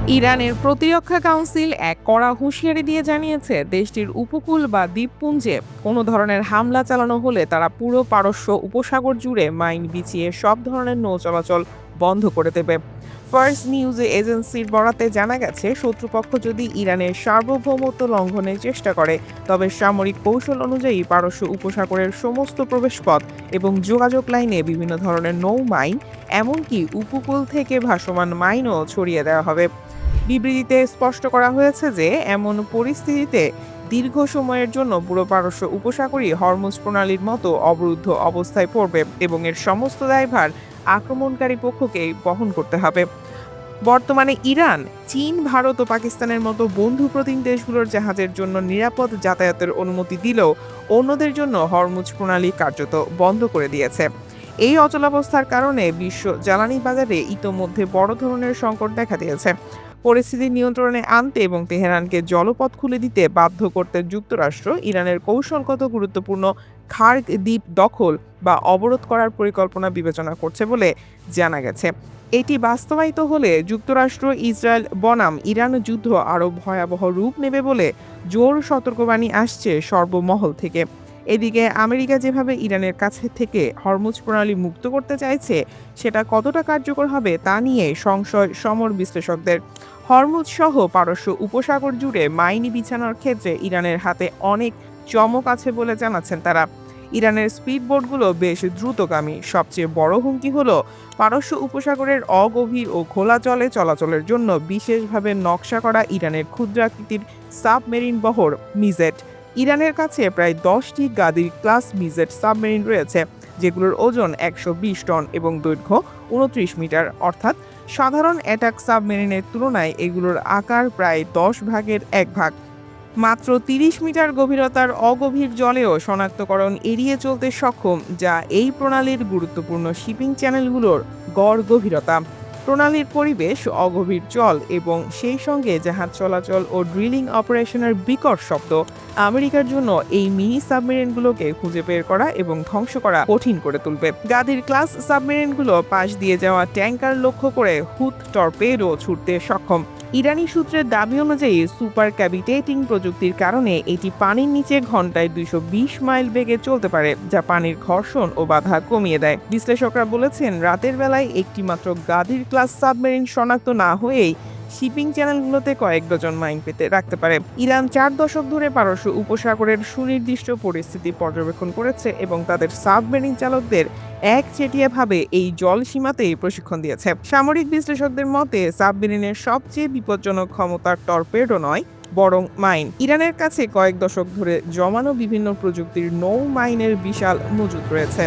ইরানের প্রতিরক্ষা কাউন্সিল এক কড়া হুঁশিয়ারি দিয়ে জানিয়েছে, দেশটির উপকূল বা দ্বীপপুঞ্জে কোনো ধরনের হামলা চালানো হলে তারা পুরো পারস্য উপসাগর জুড়ে মাইন বিছিয়ে সব ধরনের নৌ চলাচল বন্ধ করে দেবে। ফার্স্ট নিউজ এজেন্সির বরাতে জানা গেছে, শত্রুপক্ষ যদি ইরানের সার্বভৌমত্ব লঙ্ঘনের চেষ্টা করে, তবে সামরিক কৌশল অনুযায়ী পারস্য উপসাগরের সমস্ত প্রবেশপথ এবং যোগাযোগ লাইনে বিভিন্ন ধরনের নৌ মাইন, এমনকি উপকূল থেকে ভাসমান মাইনও ছড়িয়ে দেওয়া হবে। বিবৃতিতে স্পষ্ট করা হয়েছে যে এমন পরিস্থিতিতে দীর্ঘ সময়ের জন্য পুরো পারস্য উপসাগরই হরমুজ প্রণালীর মতো অবরুদ্ধ অবস্থায় পড়বে এবং এর সমস্ত দায়ভার আক্রমণকারী পক্ষকেই বহন করতে হবে। বর্তমানে ইরান, চীন, ভারত ও পাকিস্তানের মতো বন্ধু প্রতিম দেশগুলোর জাহাজের জন্য নিরাপদ যাতায়াতের অনুমতি দিলেও অন্যদের জন্য হরমুজ প্রণালী কার্যত বন্ধ করে দিয়েছে। এই অচলাবস্থার কারণে বিশ্ব জ্বালানি বাজারে ইতোমধ্যে বড় ধরনের সংকট দেখা দিয়েছে। পরিস্থিতি নিয়ন্ত্রণে আনতে এবং তেহরানকে জলপথ খুলে দিতে বাধ্য করতে যুক্তরাষ্ট্র ইরানের কৌশলগত গুরুত্বপূর্ণ খার্গ দ্বীপ দখল বা অবরোধ করার পরিকল্পনা বিবেচনা করছে বলে জানা গেছে। এটি বাস্তবায়িত হলে যুক্তরাষ্ট্র ইসরায়েল বনাম ইরান যুদ্ধ আরও ভয়াবহ রূপ নেবে বলে জোর সতর্কবাণী আসছে সর্বমহল থেকে। এদিকে আমেরিকা যেভাবে ইরানের কাছে থেকে হরমুজ প্রণালী মুক্ত করতে চাইছে, সেটা কতটা কার্যকর হবে তা নিয়ে সংশয় সমর বিশ্লেষকদের। হরমুজ সহ পারস্য উপসাগর জুড়ে মাইনি বিছানোর ক্ষেত্রে ইরানের হাতে অনেক চমক আছে বলে জানাচ্ছেন তারা। ইরানের স্পিডবোটগুলো বেশ দ্রুতগামী। সবচেয়ে বড় হুমকি হলো পারস্য উপসাগরের অগভীর ও খোলা জলে চলাচলের জন্য বিশেষভাবে নকশা করা ইরানের ক্ষুদ্রাকৃতির সাবমেরিন বহর মিজেট। ইরানের কাছে প্রায় 10টি গাদির ক্লাস মিজেট সাবমেরিন রয়েছে, যেগুলোর ওজন 120 টন এবং দৈর্ঘ্য 29 মিটার, অর্থাৎ সাধারণ অ্যাটাক সাবমেরিনের তুলনায় এগুলোর আকার প্রায় 10 ভাগের 1 ভাগ। মাত্র 30 মিটার গভীরতার অগভীর জলেও শনাক্তকরণ এড়িয়ে চলতে সক্ষম, যা এই প্রণালীর গুরুত্বপূর্ণ শিপিং চ্যানেলগুলোর গড় গভীরতা। প্রণালীর পরিবেশ অগভীর জল এবং সেই সঙ্গে জাহাজ চলাচল ও ড্রিলিং অপারেশনের বিকট শব্দ আমেরিকার জন্য এই মিনি সাবমেরিনগুলোকে খুঁজে বের করা এবং ধ্বংস করা কঠিন করে তুলবে। গাদির ক্লাস সাবমেরিনগুলো পাশ দিয়ে যাওয়া ট্যাঙ্কার লক্ষ্য করে হুত টর্পেডো ছুটতে সক্ষম। ইরানি সূত্রের দাবি অনুযায়ী সুপার ক্যাভিটেটিং প্রযুক্তির কারণে এটি পানির নিচে ঘন্টায় 220 মাইল বেগে চলতে পারে, যা পানির ঘর্ষণ ও বাধা কমিয়ে দেয়। বিশ্লেষকরা বলেছেন, রাতের বেলায় একটি মাত্র গাদির ক্লাস সাবমেরিন শনাক্ত না হয়েই শিপিং চ্যানেলগুলোতে কয়েক ডজন মাইন পেতে রাখতে পারে। ইরান 4 দশক ধরে পারস্য উপসাগরের সুনির্দিষ্ট পরিস্থিতি পর্যবেক্ষণ করেছে এবং তাদের সাবমেরিন চালকদের একচেটিয়াভাবে এই জল সীমাতেই প্রশিক্ষণ দিয়েছে। সামরিক বিশ্লেষকদের মতে, সাবমেরিনের সবচেয়ে বিপজ্জনক ক্ষমতার টর্পেডো নয়, বরং মাইন। ইরানের কাছে কয়েক দশক ধরে জমানো বিভিন্ন প্রযুক্তির নৌ মাইনের বিশাল মজুত রয়েছে।